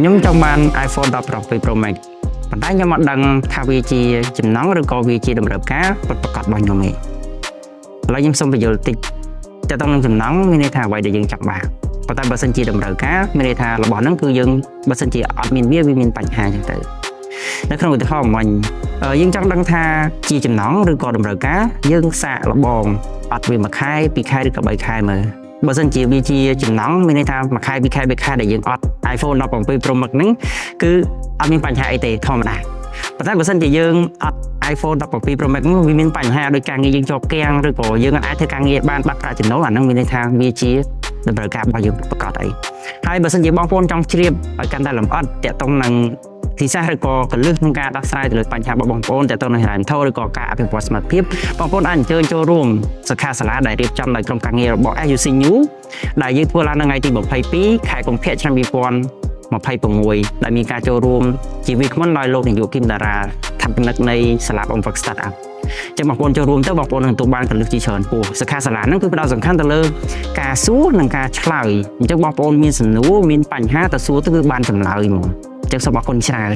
nhóm trong ban iPhone 17 Pro Max ប៉ុន្តែខ្ញុំអត់ដឹងថាវាជាចំណងឬក៏វាជាតម្រូវការពិតប្រាកដរបស់ខ្ញុំទេឥឡូវខ្ញុំសូមបញ្យល់តិចតើតើនឹងចំណងមានន័យថាអ្វីដែលយើងចង់បានប៉ុន្តែបើសិនជាតម្រូវការមានន័យថារបស់ហ្នឹងគឺយើងបើសិនជាអត់មានវាមានបញ្ហាចឹងទៅនៅក្នុងឧទាហរណ៍មិញយើងចង់ដឹងថាជាចំណងឬក៏តម្រូវការយើងសាកល្បងអត់វា1ខែ2ខែឬក៏3ខែមើលបើសិនជាវាជាចំណងមានន័យថា1ខែ2ខែ3ខែដែលយើងអត់ iPhone 17 Pro Max ហ្នឹងគឺអត់មានបញ្ហាអីទេធម្មតាប៉ុន្តែបើសិនជាយើងអត់ iPhone 17 Pro Max វាមានបញ្ហាដោយការងារយើងជាប់គាំងឬក៏យើងអាចធ្វើការងារបានបាត់ប្រាក់ចំណូលអាហ្នឹងមានន័យថាវាជាតម្រូវការរបស់យើងប្រកបអីហើយបើសិនជាបងប្អូនចង់ជ្រាបឲ្យកាន់តែលម្អិតតាក់ទងនឹងទីសាស្ត្រឬក៏កលឹះក្នុងការដោះស្រាយទៅលើបញ្ហារបស់បងប្អូនតាក់ទងនឹងហិរញ្ញវត្ថុឬក៏ការអភិវឌ្ឍសមត្ថភាពបងប្អូនអាចអញ្ជើញចូលរួមសិក្ខាសាលាដែលរៀបចំដោយក្រុមការងាររបស់ SUC New ដែលយើងធ្វើឡើងនៅថ្ងៃទី22ខែកុម្ភៈឆ្នាំ2026ដែលមានការចូលរួមជាវាគ្មិនដោយលោកនាយកគឹមតារាថាបនិកនៃសាលាបង្វឹក Startup ចឹងបងប្អូនចូលរួមទៅបងប្អូននឹងទទួលបានកលឹះជាច្រើនពោះសិក្ខាសាលាហ្នឹងគឺផ្ដោតសំខាន់ទៅលើការសួរនិងការឆ្លើយអញ្ចឹងបងប្អូនមានសំណួរមានបញ្ហាទៅសួរទៅគឺបានចម្លើយហ្មងអញ្ចឹងសូមអរគុណច្រើន